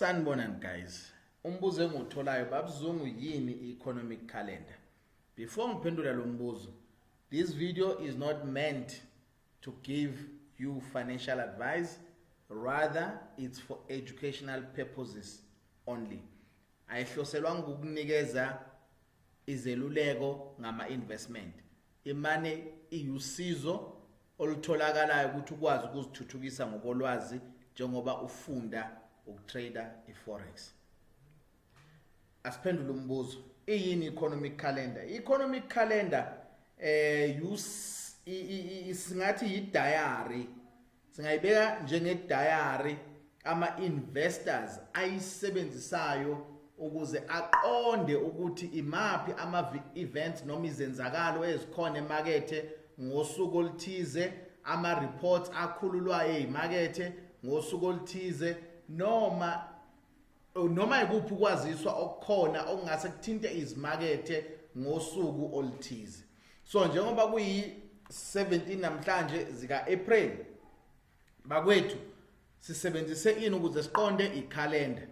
Sanibonani guys. Umbuzo engiwutholayo babuzungu yini i-economic calendar? Before ngiphendula lo mbuzo, this video is not meant to give you financial advice, rather it's for educational purposes only. Ayihloselwanga ukukunikeza izeluleko ngama investment. Imane iyusizo olutholakalayo ukuthi ukwazi ukuzithuthukisa ngokolwazi njengoba ufunda ukutrader iforex. Asiphendule umbuzo, iyini economic calendar? Economic calendar singathi yi-diary, singayibeka njenge-diary ama investors ayisebenzisayo ukuze aqonde ukuthi imaphi ama events noma izenzakalo ezikhona emakethe ngosuku oluthize, ama reports akhululwayo ezimakethe ngosuku oluthize, noma ikuphi ukwaziswa okukhona okungase kuthinte izimakethe ngosuku oluthize. So njengoba kuyi 17 namhlanje zika April, bakwethu sisebenzise ini ukuze siqonde i-calendar?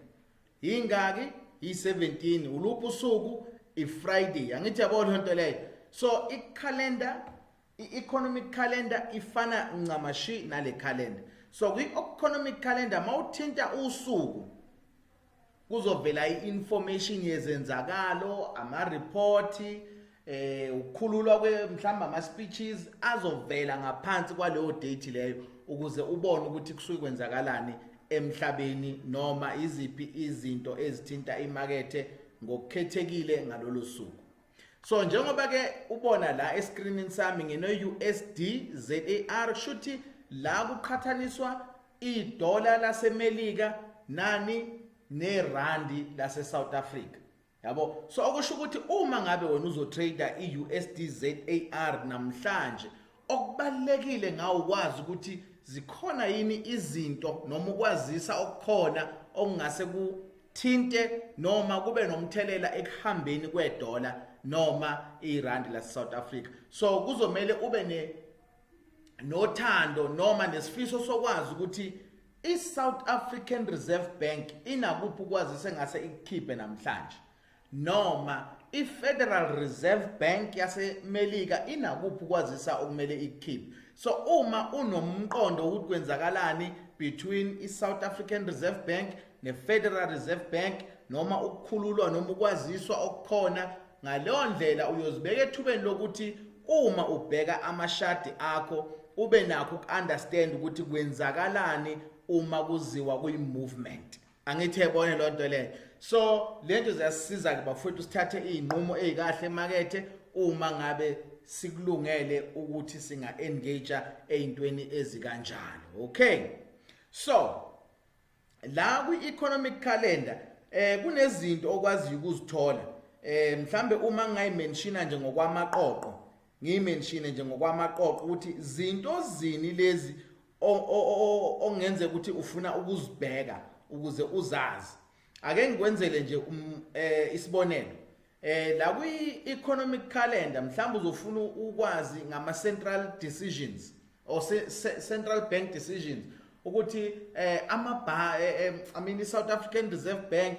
Ingaki i-17, uluphi usuku? I-Friday. Angithi yabona into leyo. So i-calendar, i-economic calendar ifana ncamashi nale calendar. So kwi-economic calendar mawuthinta usuku kuzovela i-information yezenzakalo, ama-report, ukukhululwa mhlamba ama-speeches azovela ngaphansi kwaleyo date leyo ukuze ubone ukuthi kusuke kwenzakalani emhlabeni noma iziphi izinto ezithinta imakethe ngokukhethekile ngalolu suku. So njengoba ke ubona la escreenini sami ngino-USD ZAR, shuthi la kuqhathaniswa iDollar laseMelika nani nerandi lase South Africa. Yabo, so okusho ukuthi uma ngabe wena uzotrader iUSD ZAR namhlanje, okubalekile ngawo ukwazi ukuthi zikhona yini izinto noma ukwazisa okukhona okungase kuthinte noma kube nomthelela ekuhambeni kweDollar noma irandi lase South Africa. So kuzomela ube nothando noma nesifiso sokwazi ukuthi i-South African Reserve Bank inakuphi ukwazisa engase ikukhiphe namhlanje, noma i-Federal Reserve Bank yaseMelika inakuphi ukwazisa okumele ikukhiphe. So uma unomqondo ukuthi kwenzakalani between i-South African Reserve Bank ne-Federal Reserve Bank noma ukukhululwa noma ukwaziswa okukhona, ngaleyo ndlela uyozibeka ethubeni lokuthi uma ubheka amashadi akho ube nakho uku-understand ukuthi kwenzakalani uma kuziwa kuyi-movement. Angithi yabona lo nto leyo. So lento ziyasisiza ke bafowethu sithathe izinqumo ezikahle emakethe uma ngabe sikulungele ukuthi singa-engage ey'ntweni ezikanjalo. Okay, so la kwi-economic calendar kunezinto okwaziyo ukuzithola. Mhlambe uma ngayimenshina nje ngokwamaqoqo, ngiyimenshine nje ngokwamaqoqo ukuthi zinto zini lezi ongenze ukuthi ufuna ukuzibheka ukuze uzazi. Ake ngikwenzele nje isibonelo. La kwi-economic calendar mhlawumbe uzofuna ukwazi ngama central decisions or central bank decisions ukuthi i-South African Reserve Bank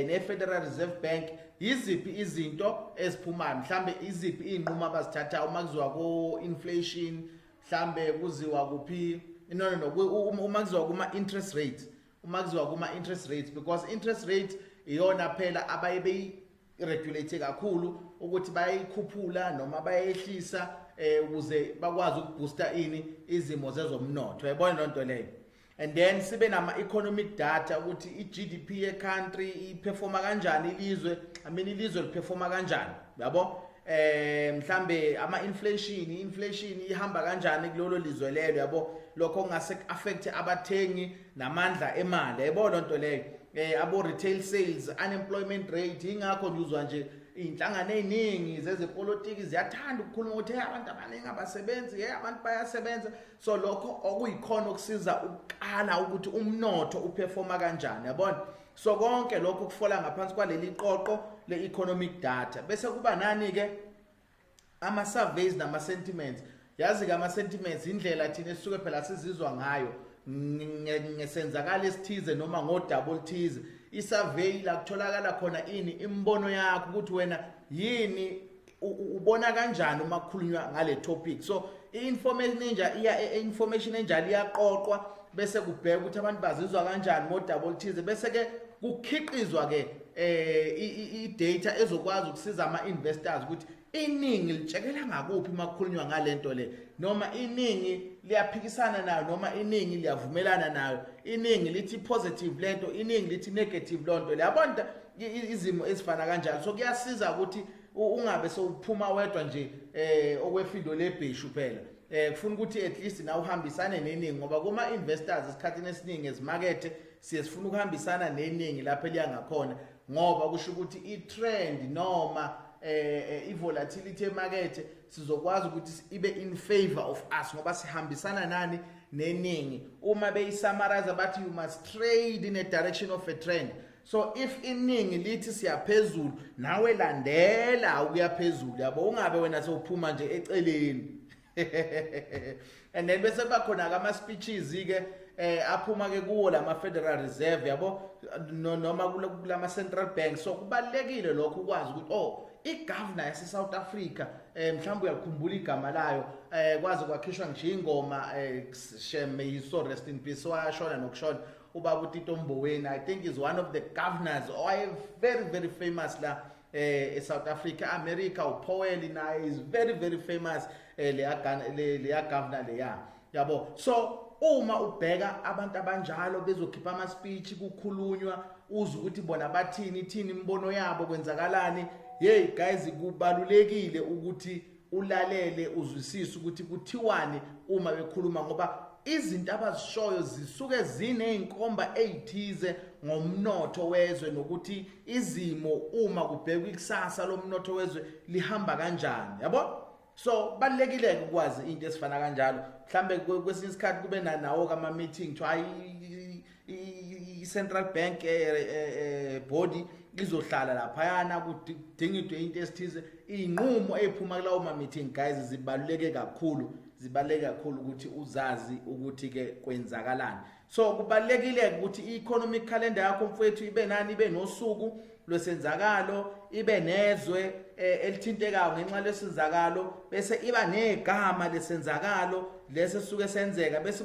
ne-Federal Reserve Bank yiziphi izinto eziphumayo, mhlambe iziphi izinqumo abazithathayo uma kuziwa ku-inflation, mhlambe kuziwa kuphi uma kuziwa kuma-interest rates, interest rates, because interest rate iyona phela abaye beyi-regulate kakhulu ukuthi bayayikhuphula noma bayehlisa ukuze bakwazi ukuboosta izimo zezomnotho. Yabona loo nto leyo. And then sibe nama-economic data ukuthi i-GDP ye-country iperforma kanjani, ilizwe liperforma kanjani, yabo. Mhlambe inflation ihamba kanjani kulolo lizwe lelo, yabo. Lokho kungase affect abathengi namandla emali, yabona loo nto leyo. Abo retail sales, unemployment rate, ingakho njuzwa nje inhlangano eziningi zezepolitiki ziyathanda ukukhuluma ukuthi abantu abaningi abasebenzi, abantu bayasebenza. So lokho okuyikhona okusiza ukuqala ukuthi umnotho uperforma kanjani, yabona. So konke lokho kufola ngaphansi kwaleli qoqo le-economic data. Bese kuba nani ke ama-surveys nama-sentiments. Yazi ke ama-sentiments indlela thina esisuke phela sizizwa ngayo ngesenzakala esithize noma ngo-double thize, isurvey la kutholakala khona ini imbono yakho ukuthi wena yini ubona kanjani uma kukhulunywa ngale topic. So information enjalo iyaqoqwa bese kubheka ukuthi abantu bazizwa kanjani ngo-double thize, bese ke kukhiqizwa ke i-data ezokwazi ukusiza ama-investors ukuthi iningi litshekela ngakuphi uma kukhulunywa ngalento le, noma iningi liyaphikisana nayo, noma iningi liyavumelana nayo, iningi lithi positive lento, iningi lithi negative lonto le, yabona izimo ezifana kanjalo. So kuyasiza ukuthi ungabe sowuphuma wedwa nje okwefindo lebhishu phela. Kufuna ukuthi at least na uhambisane neningi, ngoba kuma investors esikhathini esiningi ezimakethe siyesifuna ukuhambisana neningi lapho eliyangakhona, ngoba kusho ukuthi i-trend noma i-volatility emakethe sizokwazi ukuthi ibe in favor of us ngoba sihambisana nani neningi. Uma beyisummarize bathi you must trade in a direction of a trend. So if iningi lithi siyaphezulu, nawe landela ukuyaphezulu, yabo, ungabe wena sewuphuma nje eceleni. And then bese bakhona ke ama speeches ke aphuma ke kuwo lama Federal Reserve, yabo, noma kulama central bank. So kubalekile lokho ukwazi ukuthi igovernor yase South Africa mhlawumbe uyakhumbula igama layo kwaze kwakhishwa nje ingoma may he so rest in peace, washona nokushona ubaba uTito Mboweni. I think is one of the governors very very famous la South Africa. America uPowell naye is very famous leya governor leya, yabo. So uma ubheka abantu abanjalo bezokhipha ama speech kukhulunywa uze ukuthi bona bathini imbono yabo kwenzakalani. Hey guys, kubalulekile ukuthi ulalele uzwisise ukuthi kuthiwani uma bekhuluma, ngoba izinto abazishoyo zisuke zineinkomba ezithize ngomnotho wezwe nokuthi izimo uma kubhekwa ikusasa lomnotho wezwe lihamba kanjani, yabo. So balekile ukwazi into esifana kanjalo. Mhlambe kwesinye isikhathi kube nawo kama meeting try i-central bank body izohlala laphayana kudingidwe into esithize. Inqumo eziphuma kulawo ma meeting guys zibaluleke kakhulu ukuthi uzazi ukuthi ke kwenzakalani. So kubalekile ukuthi i-economic calendar yakho mfowethu ibe nani, ibe nosuku lwesenzakalo, ibe nezwe elithintekayo ngenxa lesenzakalo, bese iba negama lesenzakalo lese suke senzeka, bese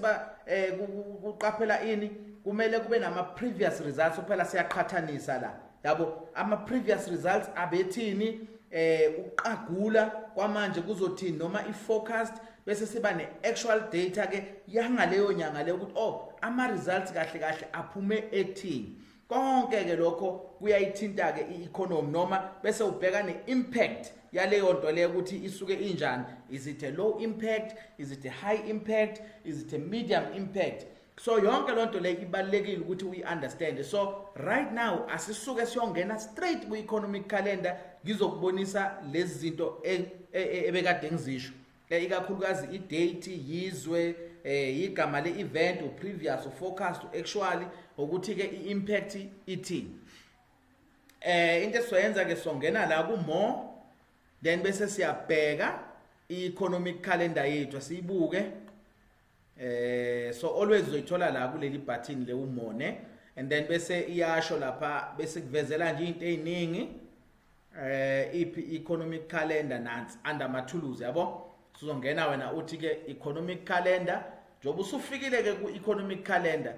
kuqaphela ini kumele kube nama previous results phela siyaqhathanisa la, yabo. Ama previous results abethini, uqagula kwamanje kuzothini, noma i-forecast, bese siba ne-actual data ke yangaleyo nyanga leyo ukuthi ama results kahle aphume ethini. Konke ke lokho kuyayithinta ke i-economy, noma bese ubheka ne-impact yaleyo nto leyo ukuthi isuke injani. Is it a low impact? Is it a high impact? Is it a medium impact? So yonke lonto le ibalekile ukuthi uyi-understand. So right now asisuke siyongena straight ku-economic calendar ngizokubonisa lezi zinto ebekade ngizisho, ikakhulukazi i-date, yizwe, igama le-event, u-previous, u-forecast, u-actually, ukuthi ke i-impact ithini. Into esizoyenza ke songena la ku-more, then bese siyabheka i-economic calendar yethu asiyibuke. So always uzoyithola la kuleli button le umone, and then bese iyasho lapha bese kuvezela nje into eziningi economic calendar nansi under ama tools, yabo. Sizongena wena uthi ke economic calendar, njoba usufikile ke ku economic calendar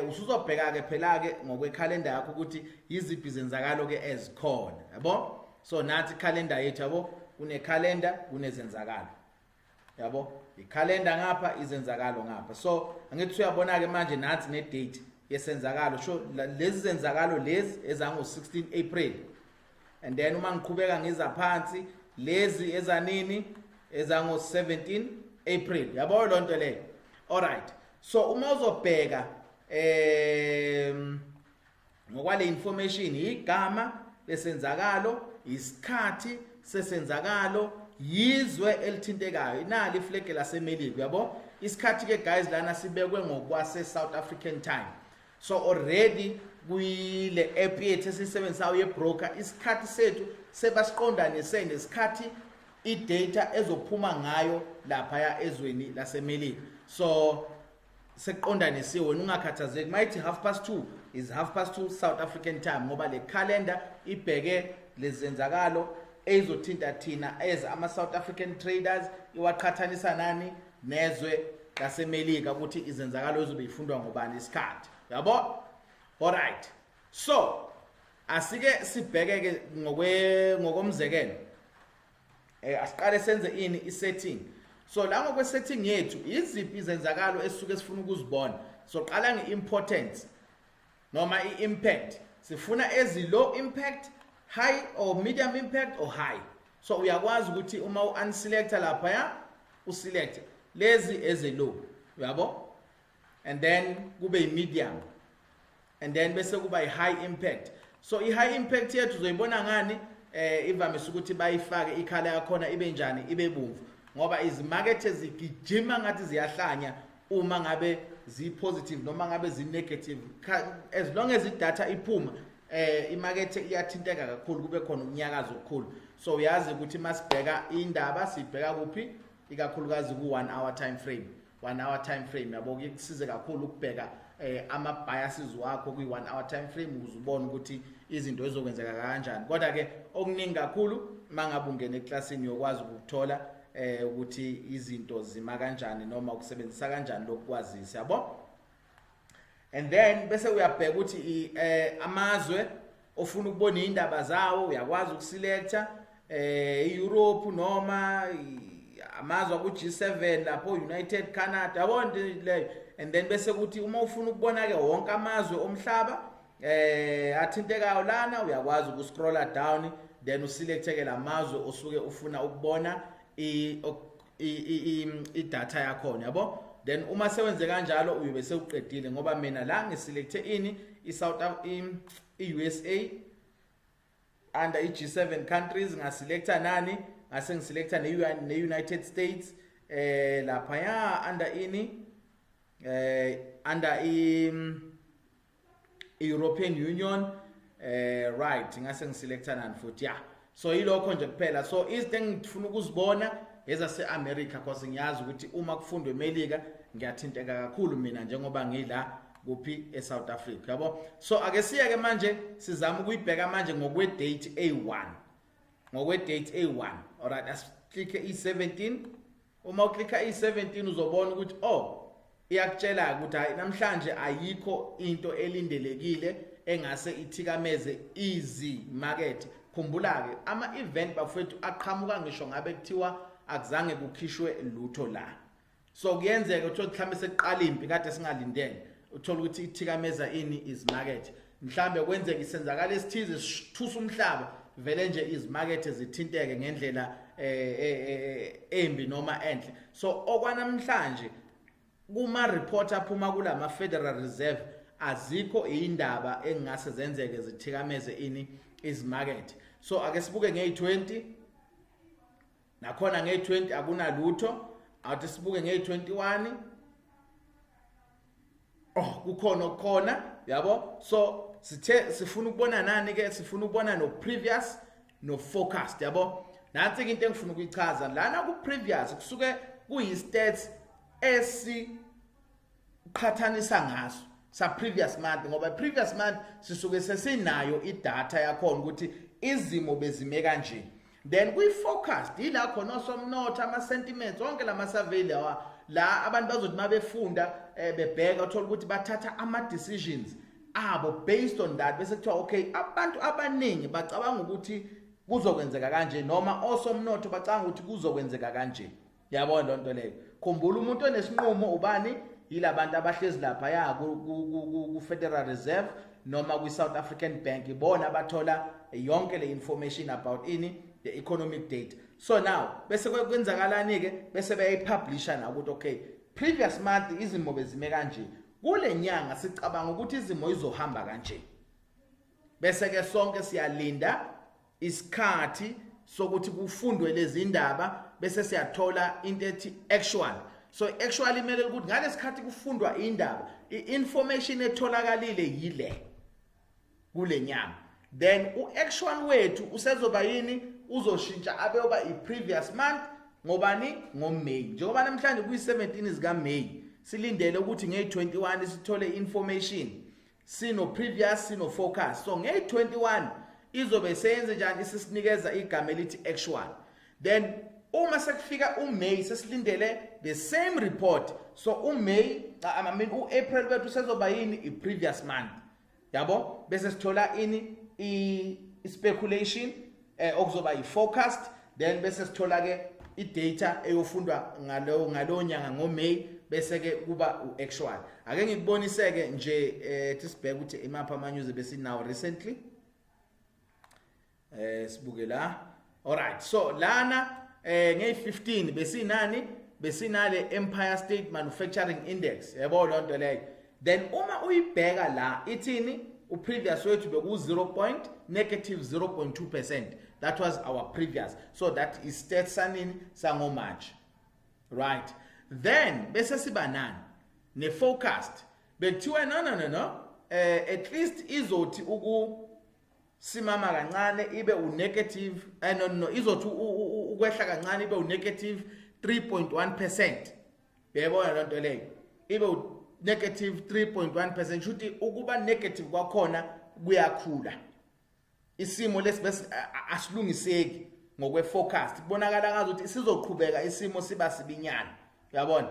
usuzobheka ke phela ke ngokwe calendar yakho ukuthi yiziphi izenzakalo ke ezikhona, yabo. So nathi calendar yethu, yabo, kune calendar kunezenzakalo, yabo. I-calendar ngapha, izenzakalo ngapha. So angithi uyabona ke manje nathi ne date yesenzakalo. So lezi zenzakalo lezi ezango 16 April, and then uma ngiqhubeka ngiza phansi lezi ezanini ezango 17 April, yabo lonto leyo. Alright, so uma uzobheka ngokwale information, igama lesenzakalo, isikhathi sesenzakalo, yizwe elithintekayo, inali iflege laseMelika, yabo. Isikhathi ke guys lana sibekwe ngokwase South African time. So already kuyile app yethu esisebenzisayo ye-broker, isikhathi sethu sebasiqondanise nesikhathi i-data ezophuma ngayo lapha ezweni laseMelika. So seqondanisiwe wena ungakhathazeki mayithi 2:30 is 2:30 South African time ngoba le calendar ibheke lezenzakalo ezothinta thina as ama South African traders iwaqhathanisa nani nezwe laseMelika ukuthi izenzakalo ezobe ifundwa ngobani isikhathi yabo. Alright, so asike sibheke ke ngokomzekelo asiqale senze ini isetting. So la ngokwe setting yethu iziphi izenzakalo esisuke sifuna ukuzibona. So qala ngeimportance noma iimpact, sifuna ezi low impact, high or medium impact or high. So uyakwazi ukuthi uma unselecta lapha ya uselect lezi eze low yabo, and then kube i-medium, and then bese kuba i-high impact. So i-high impact yethu uzoyibona ngani ivamise ukuthi bayifake ikhala yakhona ibe njani, ibe bomvu ngoba izimakethe zigijima ngathi ziyahlanya uma ngabe zi-positive noma ngabe zi-negative. As long as i-data iphuma imakethe iyathinteka kakhulu, kube khona umnyakazo okukhulu. So uyazi ukuthi masibheka indaba sibheka kuphi, ikakhulukazi ku-1 hour time frame. 1 hour time frame yabo kusize kakhulu ukubheka ama-biases wakho kwi-1 hour time frame ukuze ubone ukuthi izinto ezokwenzeka kanjani. Kodwa ke okuningi kakhulu mangabe ungena eklasini yokwazi ukuthola ukuthi izinto zima kanjani noma ukusebenzisa kanjani lokukwazisa yabo. And then bese uyabheka ukuthi amazwe ofuna ukubona indaba zawo uyakwazi ukuselecta Europe noma amazwe ku G7 lapho United Canada yabo leyo. And then bese kuthi uma ufuna ukubona ke wonke amazwe omhlaba athintekayo lana uyakwazi ukuscrolla down then uselecte ke lamazwe osuke ufuna ukubona i-data yakho yabo. Then uma sewenze kanjalo uyobe sewuqedile ngoba mina la ngiselecte ini i-USA under i-G7 countries, ngaselecta nani, ngase ngiselecta ne-United States lapha ya under ini under European Union right, ngase ngiselecta nani futhi ya. So yilokho nje kuphela. So izinto engifuna ukuzibona ezase-America because ngiyazi ukuthi uma kufundwa eMelika ngiyathinteka kakhulu mina njengoba ngila kuphi eSouth Africa yabo. So ake siye ke manje sizama ukuyibheka manje ngokwe-date A1, ngokwe-date A1. Alright, as click E17. Uma uklikha E17 uzobona ukuthi iyakutshela ukuthi hayi namhlanje ayikho into elindelekile engase ithikameze izimakethe. Khumbula ke ama-event bafethu aqhamuka ngisho ngabe kuthiwa akuzange kukhishwe lutho la. So kuyenzeka ukuthi mhlambe seqala impi kade singalindele uthola ukuthi ithikameza ini izimakethe, mhlambe kwenzeka isenzakala esithize sithusa umhlaba vele nje izimakethe zithinteke ngendlela embi noma enhle. So okwanamhlanje kuma report aphuma kulama Federal Reserve azikho indaba engase zenzeke zithikameze ini izimakethe. So ake sibuke nge-20 nakhona nge-20 akunalutho. Awuthi sibuke nge-21 kukhona yabo. So sifuna ukubona nani ke, sifuna ukubona no previous no forecast yabo. Nansi into engifuna ukuyichaza lana ku previous kusuke kuyi-stats esiqhathanisa ngaso sa previous month ngoba previous month sisuke sesinayo i-data yakhona ukuthi izimo bezime kanje. Then kwi-forecast ila khona osomnotho ama-sentiments onke lama-survey la abantu bazothi mabefunda bebheka uthola ukuthi bathatha ama-decisions abo based on that bese kuthiwa okay abantu abaningi bacabanga ukuthi kuzokwenzeka kanje noma osomnotho bacabanga ukuthi kuzokwenzeka kanje yabona lonto leyo. Khumbula umuntu onesinqumo ubani, yilabantu abahlezi lapha ya ku Federal Reserve noma ku South African Bank, ibona bathola yonke le information about ini the economic data. So now bese kwenzakalani ke bese bayayipublisha na ukuthi okay previous month izimo bezime kanje, kule nyanga sicabanga ukuthi izimo izohamba kanje. Bese ke sonke siyalinda isikhathi sokuthi kufundwe lezi indaba bese siyathola into ethi actual. So actually imele ukuthi ngalesikhathi kufundwa indaba i-information etholakalile yile kule nyanga, then u-actual wethu usezoba yini, uzoshintsha abeyoba i-previous month ngobani, ngoMay. Njengoba namhlanje kuyi-17 zikaMay silindele ukuthi nge21 sithole information sino previous sino forecast. So nge21 izobe seyenze njani isisinikeza igama elithi actual. Then uma sekufika uMay sesilindele the same report. So uMay uApril bethu sezoba yini iprevious month. Yabo bese sithola ini speculation okuzoba iforecast, then bese sithola ke idata eyofundwa ngalo nyanga ngoMay bese ke kuba uactual. Ake ngikuboniseke nje sibheke ukuthi imaphi amanyuze bese now recently sibuke la. Alright, so lana nge15 besinale Empire State Manufacturing Index, yabo lonto leyo. Then uma uyibheka la ithini previous wethu beku -0.2%. That was our previous. So that is state sanini sango March. Right. Then bese siba nani ne forecast bekuthiwa no at least izothi simama kancane ibe negative izothi ukwehla kancane ibe negative 3.1%. Beyabona lonto leyo ibe negative 3.1%. Shuthi ukuba negative kwakhona kuyakhula. Isimo lesibese asilungiseki ngokwe forecast kubonakala ngathi ukuthi sizoqhubeka isimo siba sibinyana. Yabona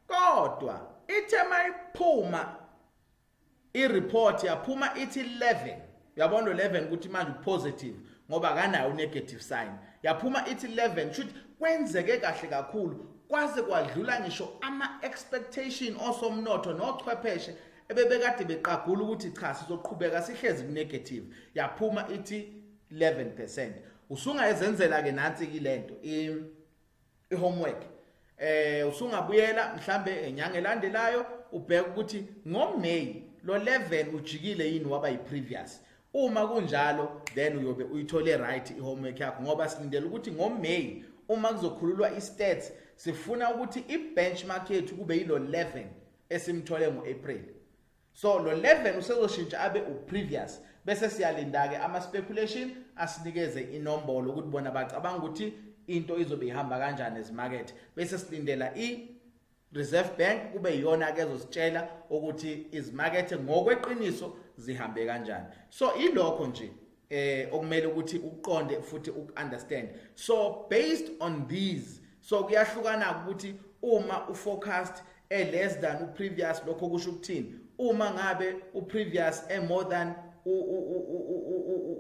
kodwa ithema iphuma ireport yaphuma ithi 11. Yabona 11 ukuthi manje positive ngoba kanayo negative sign. Yaphuma ithi 11 should kwenzeke kahle kakhulu kwaze kwadlula ngisho ama expectation osomnotho nochwepheshe ebebekade beqagula ukuthi cha sizoqhubeka sihlezi negative. Yaphuma ithi 11%. Usungayezenzela ke nansi kilento homework. Usungabuyela mhlambe enyanga elandelayo ubheka ukuthi ngoMay lo 11 ujikile yini waba yiprevious. Uma kunjalo then uyobe uyithole right ihomework yakho ngoba silindele ukuthi ngoMay uma kuzokhululwa istats sifuna ukuthi ibenchmark yethu kube yilo 11 esimthole ngoApril. So lo 11 usezoshintsha abe uprevious bese siyalinda ke ama speculation asinikeze inombolo ukuthi bona bacabanga ukuthi into izobe ihamba kanjani ezimarket bese silindela Reserve Bank kube yiyona ke ezositshela ukuthi izimarket ngokweqiniso zihambe kanjani. So ilokho nje okumele ukuthi uqonde futhi uunderstand. So based on these so kuyahlukana ukuthi uma uforecast less than uprevious lokho kusho ukuthini. Uma ngabe uprevious more than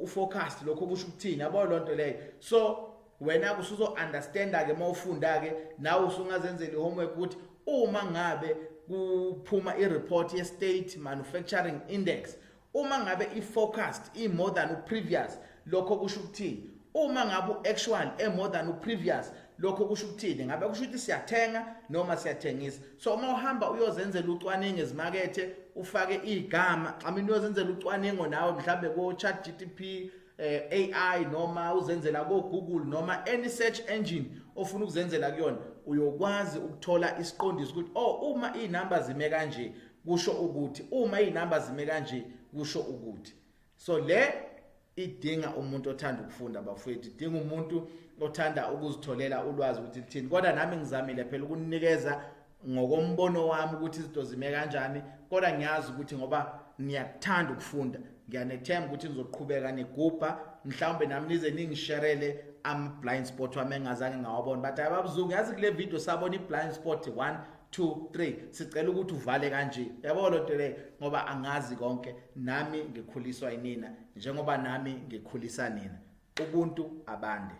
uforecast lokho kusho ukuthini. Yabo lonto leyo. So wena kusuzo understanda ke mawufunda ke nawe usungazenzela ihomework ukuthi uma ngabe kuphuma ireport ye State Manufacturing Index uma ngabe iforecast more than uprevious lokho kusho ukuthini. Uma ngabe uactual more than uprevious lokho kusho ukuthini. Ngabe kusho ukuthi siyathenga noma siyathengisa. So uma uhamba uyozenzela ucwaningo ezimakethe ufake igama uyozenzela ucwaningo nawe mhlambe ko ChatGPT AI noma uzenzela ko Google noma any search engine ofuna ukuzenzela kuyona uyokwazi ukuthola isiqondiso ukuthi uma izinamba zime kanje kusho ukuthi uma izinamba zime kanje kusho ukuthi. So le idinga umuntu othanda ukufunda bafowethu, idinga umuntu othanda ukuzitholela ulwazi ukuthi lithini. Kodwa nami ngizamile phela ukunikeza ngokombono wami ukuthi izinto zime kanjani, kodwa ngiyazi ukuthi ngoba niyakuthanda ukufunda ngiyanethemba ukuthi nizoqhubeka negubha mhlawumbe nami nize ningisharele blind spot wami engazange ngawabona. But ababuzungu yazi kule video sabona iblind spot 1 2 3 sicela ukuthi uvale kanje. Yabo lonto le ngoba angazi konke nami ngikhuliswa yinina njengoba nami ngikhulisa nina. Ubuntu abande.